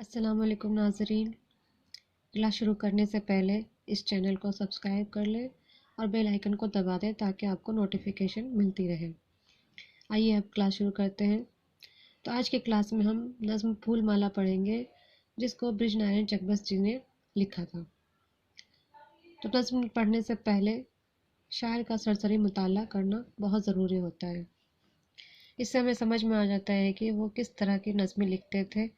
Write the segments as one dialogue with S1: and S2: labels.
S1: अस्सलाम वालेकुम नाज़रीन। क्लास शुरू करने से पहले इस चैनल को सब्सक्राइब कर लें और बेल आइकन को दबा दें ताकि आपको नोटिफिकेशन मिलती रहे। आइए अब क्लास शुरू करते हैं। तो आज की क्लास में हम नज़्म फूल माला पढ़ेंगे जिसको बृजनारायण चकबस्त जी ने लिखा था। तो नज़्म पढ़ने से पहले शायर का सरसरी मुताला करना बहुत ज़रूरी होता है। इससे हमें समझ में आ जाता है कि वो किस तरह की नज़में लिखते थे।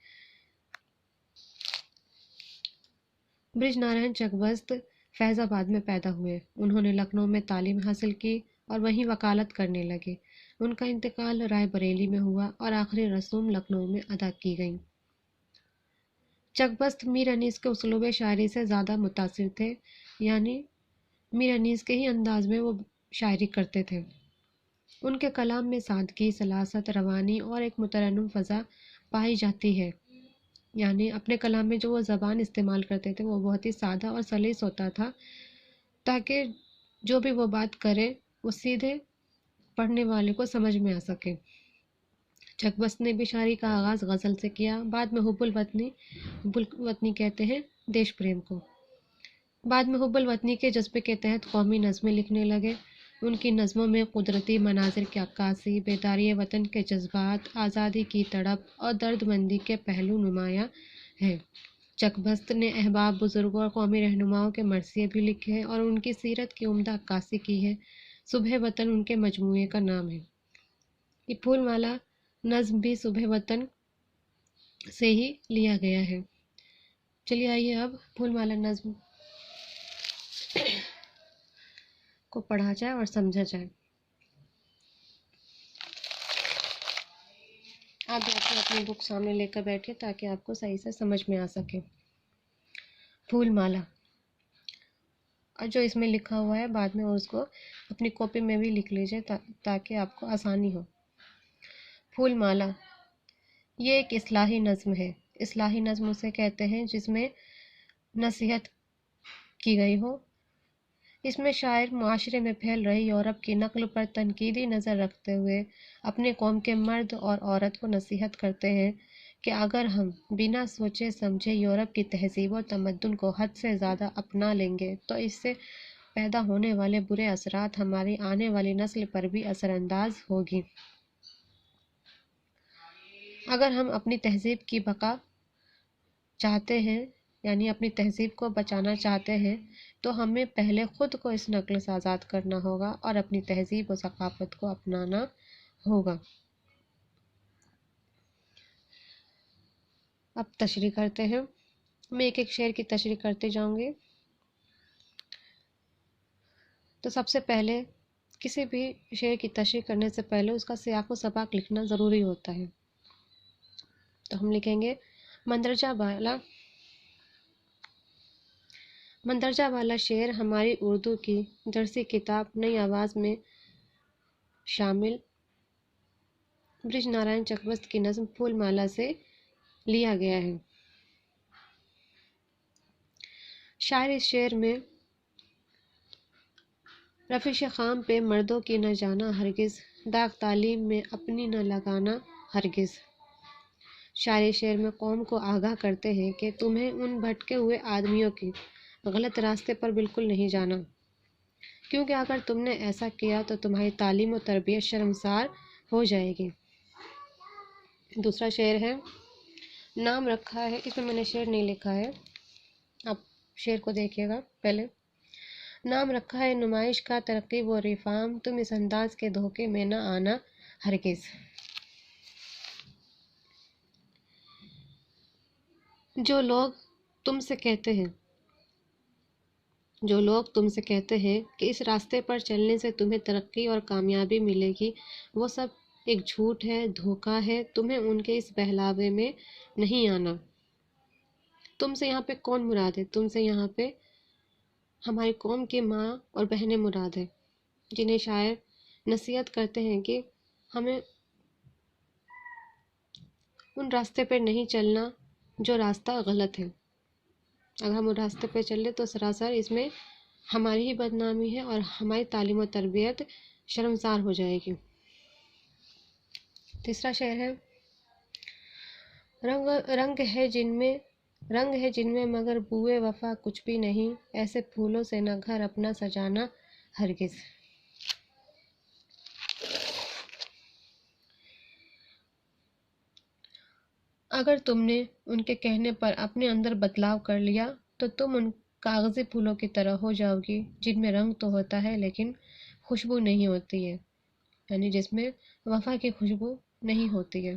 S1: बृजनारायण चकबस्त फैज़ाबाद में पैदा हुए। उन्होंने लखनऊ में तालीम हासिल की और वहीं वकालत करने लगे। उनका इंतकाल रायबरेली में हुआ और आखिरी रसूम लखनऊ में अदा की गई। चकबस्त मीर अनीस के उसलूब शायरी से ज़्यादा मुतासिर थे, यानी मीर अनीस के ही अंदाज में वो शायरी करते थे। उनके कलाम में सादगी, सलासत, रवानी और एक मुतरन्निम फ़ज़ा पाई जाती है। यानी अपने कलाम में जो वो ज़बान इस्तेमाल करते थे वो बहुत ही सादा और सलीस होता था, ताकि जो भी वो बात करे वो सीधे पढ़ने वाले को समझ में आ सके। चकबस्त ने भी शायरी का आगाज़ गज़ल से किया। बाद में हुब्बुल वतनी कहते हैं देश प्रेम को। बाद में हुब्बुल वतनी के जज्बे के तहत कौमी नज़में लिखने लगे। उनकी नज़मों में कुदरती मनाजिर की अक्कासी, बेदारी वतन के जज्बात, आज़ादी की तड़प और दर्दमंदी के पहलू नुमाया है। चकबस्त ने अहबाब, बुजुर्गों और कौमी रहनुमाओं के मरसिए भी लिखे हैं और उनकी सीरत की उम्दा अक्कासी की है। सुबह वतन उनके मजमूए का नाम है। ये फूलमाला नज़्म भी सुबह वतन से ही लिया गया है। चलिए आइए अब फूलमाला नज़्म को पढ़ा जाए और समझा जाए। आप बैठिए, अपनी बुक सामने लेकर बैठिए ताकि आपको सही से समझ में आ सके। फूलमाला, और जो इसमें लिखा हुआ है बाद में उसको अपनी कॉपी में भी लिख लीजिए ताकि आपको आसानी हो। फूलमाला ये एक इस्लाही नज़्म है। इस्लाही नज़्म उसे कहते हैं जिसमें नसीहत की गई हो। इसमें शायर मुआशरे में फैल रही यूरोप की नस्ल पर तनकीदी नज़र रखते हुए अपने कौम के मर्द और औरत को नसीहत करते हैं कि अगर हम बिना सोचे समझे यूरोप की तहज़ीब और तमद्दुन को हद से ज़्यादा अपना लेंगे तो इससे पैदा होने वाले बुरे असरात हमारी आने वाली नस्ल पर भी असरअंदाज होगी। अगर हम अपनी तहज़ीब की बका चाहते हैं, यानी अपनी तहज़ीब को बचाना चाहते हैं, तो हमें पहले ख़ुद को इस नक़ल से आज़ाद करना होगा और अपनी तहज़ीब और सक़ाफ़त को अपनाना होगा। अब तशरीह करते हैं। मैं एक एक शेर की तशरीह करते जाऊंगी। तो सबसे पहले किसी भी शेर की तशरीह करने से पहले उसका सियाक़ व सबाक़ लिखना ज़रूरी होता है। तो हम लिखेंगे मंदरजा वाला शेर हमारी उर्दू की दरसी किताब नई आवाज़ में शामिल बृजनारायण चकबस्त की नज़्म फूलमाला से लिया गया है। शायर इस शेर में रफ़िश ख़ाम पे मर्दों की न जाना हरगिज़, दाग तालीम में अपनी न लगाना हरगिज़। शायर शेर में कौम को आगाह करते हैं कि तुम्हें उन भटके हुए आदमियों की गलत रास्ते पर बिल्कुल नहीं जाना, क्योंकि अगर तुमने ऐसा किया तो तुम्हारी तालीम और तरबियत शर्मसार हो जाएगी। दूसरा शेर है, नाम रखा है, इसमें मैंने शेर नहीं लिखा है, आप शेर को देखिएगा पहले। नाम रखा है नुमाइश का तरक्की व रिफाम, तुम इस अंदाज के धोखे में न आना हरगिज़। जो लोग तुमसे कहते हैं कि इस रास्ते पर चलने से तुम्हें तरक्की और कामयाबी मिलेगी, वो सब एक झूठ है, धोखा है। तुम्हें उनके इस बहलावे में नहीं आना। तुमसे यहाँ पे कौन मुराद है? तुमसे यहाँ पे हमारी कौम की माँ और बहनें मुराद है, जिन्हें शायर नसीहत करते हैं कि हमें उन रास्ते पर नहीं चलना जो रास्ता गलत है। अगर हम उस रास्ते पर चल तो सरासर इसमें हमारी ही बदनामी है और हमारी तालीम और तरबियत शर्मसार हो जाएगी। तीसरा शेर है, رنگ رنگ ہے جن میں مگر بوئے وفا کچھ بھی نہیں، ایسے پھولوں سے نہ گھر اپنا سجانا ہرگز۔ اگر تم نے ان کے کہنے پر اپنے اندر بدلاؤ کر لیا تو تم ان کاغذی پھولوں کی طرح ہو جاؤ گی جن میں رنگ تو ہوتا ہے لیکن خوشبو نہیں ہوتی ہے، یعنی جس میں وفا کی خوشبو نہیں ہوتی ہے۔